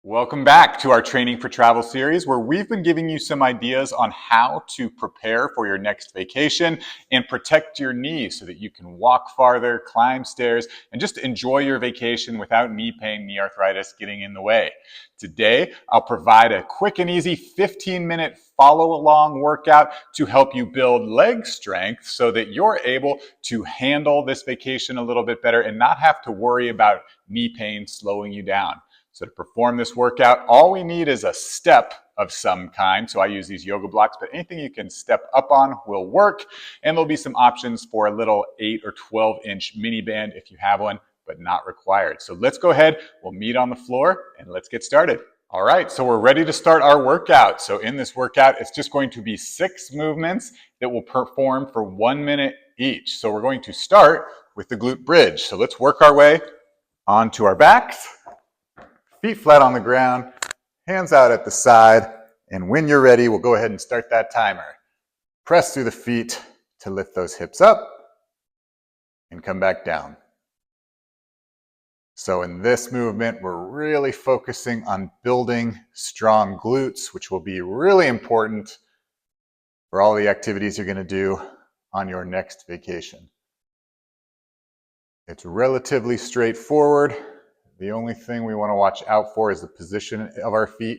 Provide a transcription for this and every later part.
Welcome back to our Training for Travel series, where we've been giving you some ideas on how to prepare for your next vacation and protect your knees so that you can walk farther, climb stairs, and just enjoy your vacation without knee pain, knee arthritis getting in the way. Today, I'll provide a quick and easy 15-minute follow-along workout to help you build leg strength so that you're able to handle this vacation a little bit better and not have to worry about knee pain slowing you down. So to perform this workout, all we need is a step of some kind. So I use these yoga blocks, but anything you can step up on will work. And there'll be some options for a little 8 or 12-inch mini band if you have one, but not required. So let's go ahead, we'll meet on the floor and let's get started. All right, so we're ready to start our workout. So in this workout, it's just going to be 6 movements that we'll perform for 1 minute each. So we're going to start with the glute bridge. So let's work our way onto our backs. Feet flat on the ground, hands out at the side, and when you're ready, we'll go ahead and start that timer. Press through the feet to lift those hips up and come back down. So in this movement, we're really focusing on building strong glutes, which will be really important for all the activities you're going to do on your next vacation. It's relatively straightforward. The only thing we want to watch out for is the position of our feet.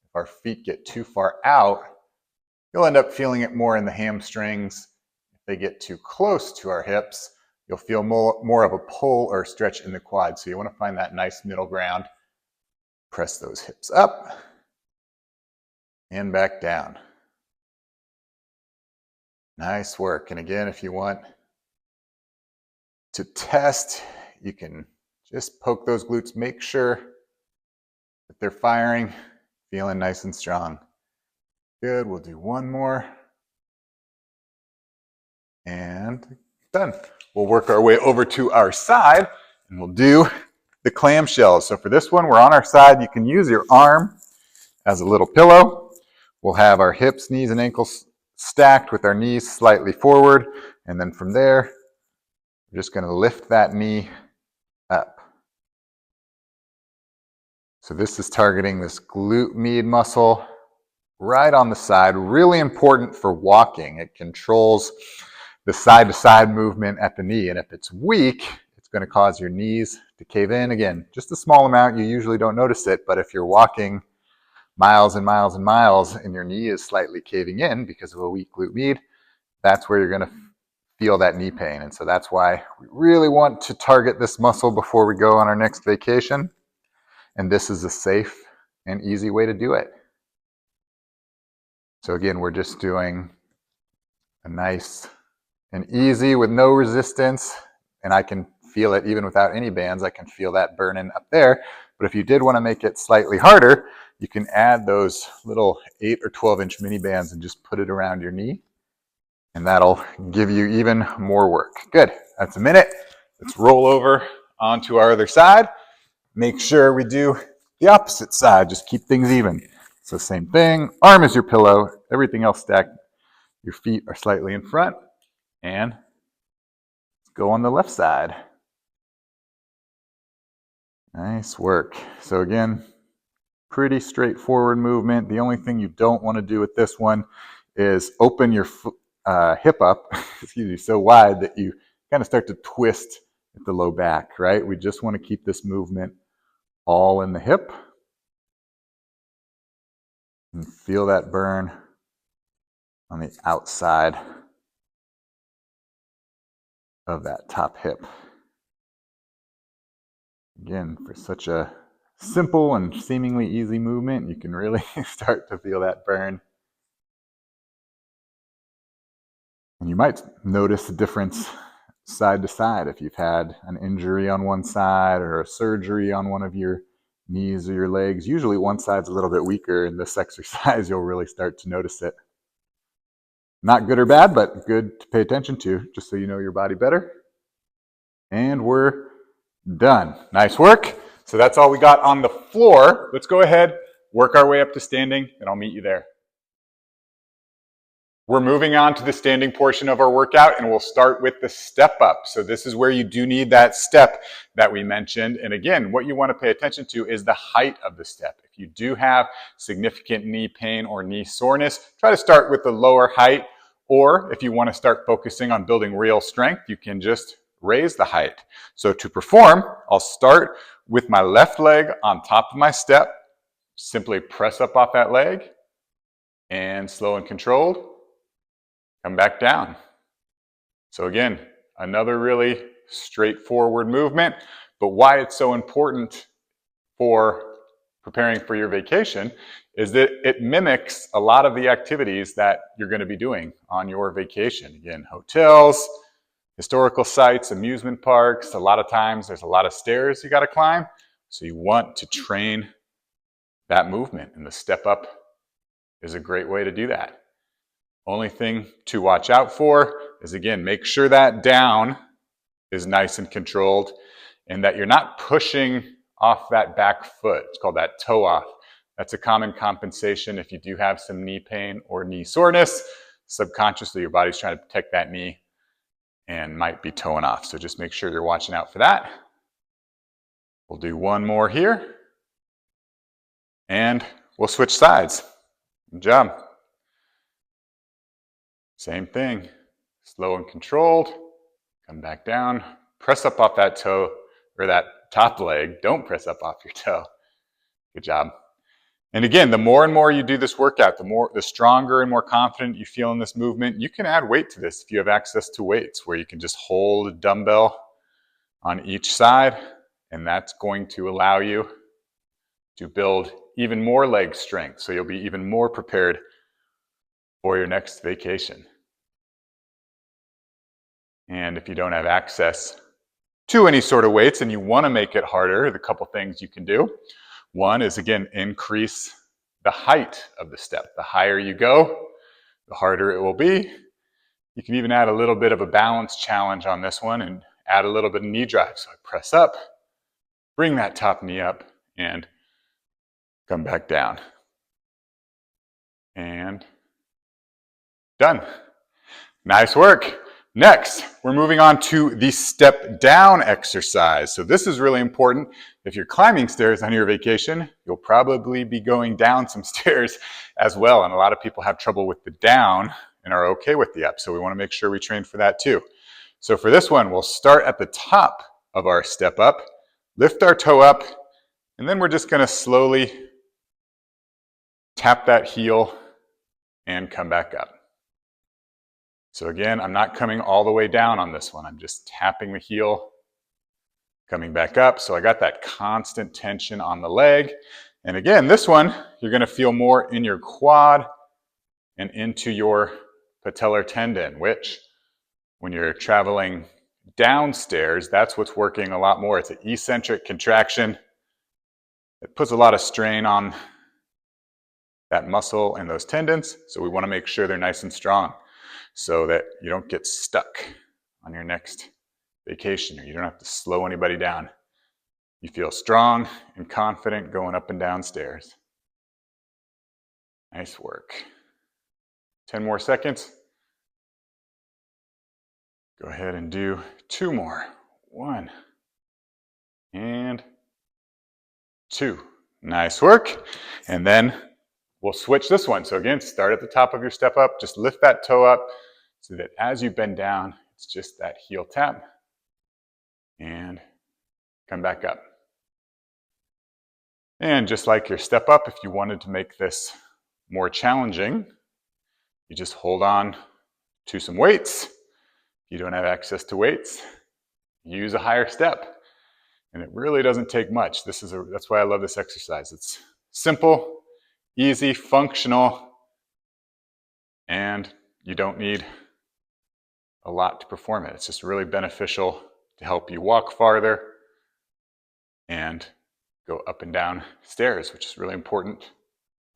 If our feet get too far out, you'll end up feeling it more in the hamstrings. If they get too close to our hips, you'll feel more of a pull or stretch in the quad. So you want to find that nice middle ground. Press those hips up and back down. Nice work. And again, if you want to test, you can just poke those glutes, make sure that they're firing, feeling nice and strong. Good, we'll do one more. And done. We'll work our way over to our side and we'll do the clamshells. So for this one, we're on our side. You can use your arm as a little pillow. We'll have our hips, knees, and ankles stacked with our knees slightly forward. And then from there, we're just going to lift that knee up. So this is targeting this glute med muscle right on the side. Really important for walking. It controls the side-to-side movement at the knee. And if it's weak, it's going to cause your knees to cave in. Again, just a small amount. You usually don't notice it. But if you're walking miles and miles and miles and your knee is slightly caving in because of a weak glute med, that's where you're going to feel that knee pain. And so that's why we really want to target this muscle before we go on our next vacation. And this is a safe and easy way to do it. So again, we're just doing a nice and easy with no resistance. And I can feel it even without any bands. I can feel that burning up there. But if you did want to make it slightly harder, you can add those little 8 or 12-inch mini bands and just put it around your knee. And that'll give you even more work. Good. That's a minute. Let's roll over onto our other side. Make sure we do the opposite side. Just keep things even. So same thing. Arm is your pillow. Everything else stacked. Your feet are slightly in front. And let's go on the left side. Nice work. So again, pretty straightforward movement. The only thing you don't want to do with this one is open your hip up, excuse me, so wide that you kind of start to twist at the low back, right? We just want to keep this movement all in the hip and feel that burn on the outside of that top hip. Again, for such a simple and seemingly easy movement, you can really start to feel that burn. And you might notice the difference side to side if you've had an injury on one side or a surgery on one of your knees or your legs. Usually one side's a little bit weaker. In this exercise, you'll really start to notice it. Not good or bad, but good to pay attention to, just so you know your body better. And we're done. Nice work. So that's all we got on the floor. Let's go ahead, work our way up to standing, and I'll meet you there. We're moving on to the standing portion of our workout, and we'll start with the step up. So this is where you do need that step that we mentioned. And again, what you want to pay attention to is the height of the step. If you do have significant knee pain or knee soreness, try to start with the lower height. Or if you want to start focusing on building real strength, you can just raise the height. So to perform, I'll start with my left leg on top of my step. Simply press up off that leg and slow and controlled. Come back down. So again, another really straightforward movement, but why it's so important for preparing for your vacation is that it mimics a lot of the activities that you're going to be doing on your vacation. Again, hotels, historical sites, amusement parks, a lot of times there's a lot of stairs you got to climb. So you want to train that movement, and the step up is a great way to do that. Only thing to watch out for is, again, make sure that down is nice and controlled and that you're not pushing off that back foot. It's called that toe off. That's a common compensation if you do have some knee pain or knee soreness. Subconsciously, your body's trying to protect that knee and might be toeing off. So just make sure you're watching out for that. We'll do one more here. And we'll switch sides. Good job. Same thing, slow and controlled, come back down, press up off that toe or that top leg. Don't press up off your toe. Good job. And again, the more and more you do this workout, the stronger and more confident you feel in this movement. You can add weight to this if you have access to weights where you can just hold a dumbbell on each side, and that's going to allow you to build even more leg strength. So you'll be even more prepared for your next vacation. And if you don't have access to any sort of weights and you want to make it harder, the couple things you can do. One is, again, increase the height of the step. The higher you go, the harder it will be. You can even add a little bit of a balance challenge on this one and add a little bit of knee drive. So I press up, bring that top knee up, and come back down. And done. Nice work. Next, we're moving on to the step down exercise. So this is really important. If you're climbing stairs on your vacation, you'll probably be going down some stairs as well. And a lot of people have trouble with the down and are okay with the up. So we want to make sure we train for that too. So for this one, we'll start at the top of our step up, lift our toe up, and then we're just going to slowly tap that heel and come back up. So again, I'm not coming all the way down on this one. I'm just tapping the heel, coming back up. So I got that constant tension on the leg. And again, this one, you're going to feel more in your quad and into your patellar tendon, which when you're traveling downstairs, that's what's working a lot more. It's an eccentric contraction. It puts a lot of strain on that muscle and those tendons. So we want to make sure they're nice and strong, so that you don't get stuck on your next vacation, or you don't have to slow anybody down. You feel strong and confident going up and down stairs. Nice work. 10 more seconds. Go ahead and do 2 more. 1 and 2. Nice work. And then we'll switch this one. So again, start at the top of your step up. Just lift that toe up so that as you bend down, it's just that heel tap. And come back up. And just like your step up, if you wanted to make this more challenging, you just hold on to some weights. If you don't have access to weights, use a higher step. And it really doesn't take much. That's why I love this exercise. It's simple, easy, functional, and you don't need a lot to perform it. It's just really beneficial to help you walk farther and go up and down stairs, which is really important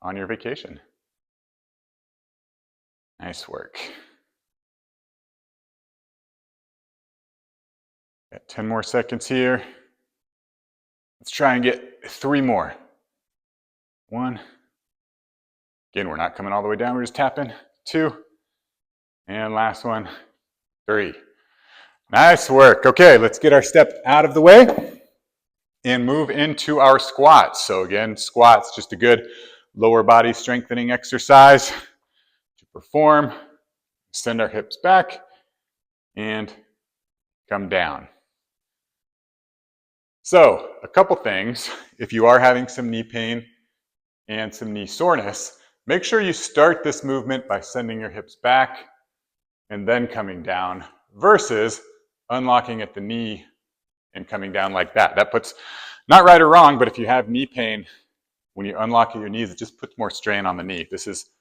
on your vacation. Nice work. Got 10 more seconds here. Let's try and get 3 more. 1. Again, we're not coming all the way down, we're just tapping. 2. And last one, 3. Nice work. Okay, let's get our step out of the way and move into our squats. So again, squats, just a good lower body strengthening exercise to perform. Send our hips back and come down. So a couple things, if you are having some knee pain and some knee soreness, make sure you start this movement by sending your hips back and then coming down versus unlocking at the knee and coming down like that. That puts, not right or wrong, but if you have knee pain, when you unlock at your knees, it just puts more strain on the knee. This is,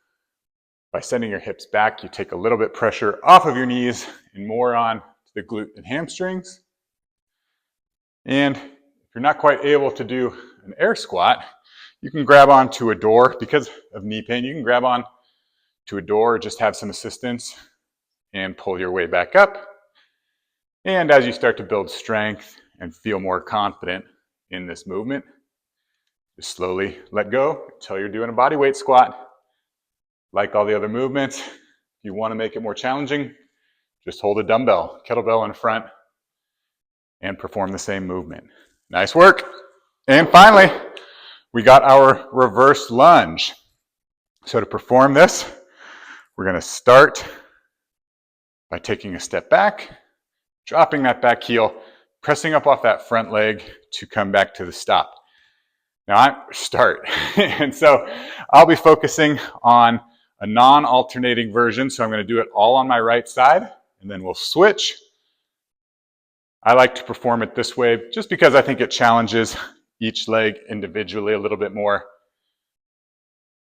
by sending your hips back, you take a little bit pressure off of your knees and more on the glute and hamstrings. And if you're not quite able to do an air squat, you can grab onto a door. Because of knee pain, you can grab on to a door or just have some assistance and pull your way back up. And as you start to build strength and feel more confident in this movement, just slowly let go until you're doing a body weight squat. Like all the other movements, if you want to make it more challenging, just hold a dumbbell, kettlebell in front, and perform the same movement. Nice work. And finally, we got our reverse lunge. So to perform this, we're going to start by taking a step back, dropping that back heel, pressing up off that front leg to come back to the stop. Now I start. And so I'll be focusing on a non-alternating version. So I'm going to do it all on my right side, and then we'll switch. I like to perform it this way just because I think it challenges each leg individually a little bit more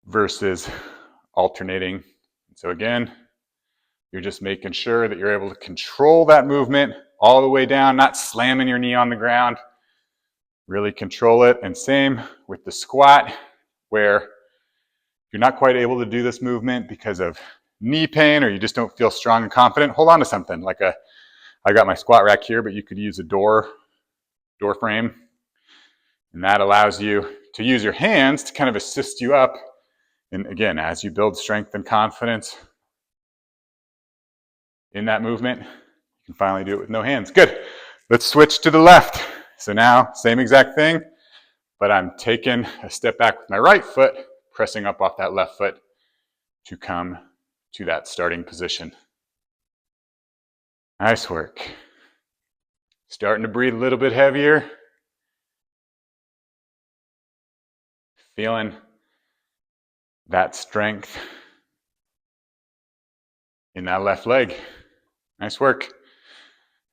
versus alternating. So again, you're just making sure that you're able to control that movement all the way down, not slamming your knee on the ground. Really control it. And same with the squat, where you're not quite able to do this movement because of knee pain or you just don't feel strong and confident, hold on to something like I got my squat rack here, but you could use a door frame. And that allows you to use your hands to kind of assist you up. And again, as you build strength and confidence in that movement, you can finally do it with no hands. Good. Let's switch to the left. So now, same exact thing, but I'm taking a step back with my right foot, pressing up off that left foot to come to that starting position. Nice work. Starting to breathe a little bit heavier. Feeling that strength in that left leg. Nice work.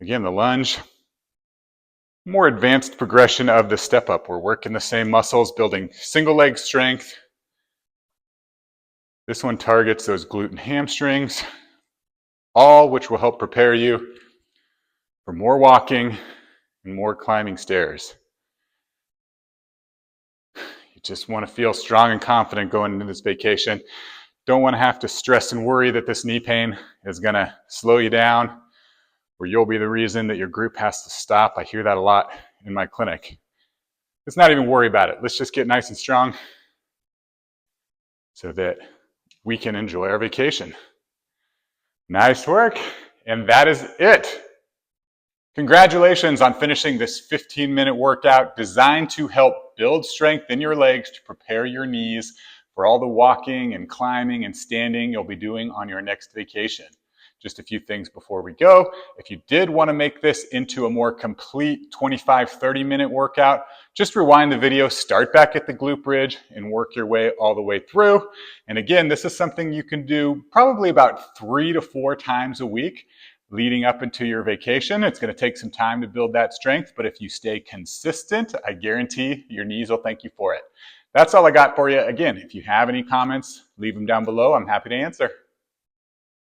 Again, the lunge. More advanced progression of the step up. We're working the same muscles, building single leg strength. This one targets those glute and hamstrings, all which will help prepare you for more walking and more climbing stairs. You just want to feel strong and confident going into this vacation. Don't want to have to stress and worry that this knee pain is going to slow you down, or you'll be the reason that your group has to stop. I hear that a lot in my clinic. Let's not even worry about it. Let's just get nice and strong so that we can enjoy our vacation. Nice work. And that is it. Congratulations on finishing this 15-minute workout designed to help build strength in your legs to prepare your knees for all the walking and climbing and standing you'll be doing on your next vacation. Just a few things before we go. If you did want to make this into a more complete 25-30-minute workout, just rewind the video, start back at the glute bridge, and work your way all the way through. And again, this is something you can do probably about 3 to 4 times a week leading up into your vacation. It's going to take some time to build that strength, but if you stay consistent, I guarantee your knees will thank you for it. That's all I got for you. Again, if you have any comments, leave them down below. I'm happy to answer.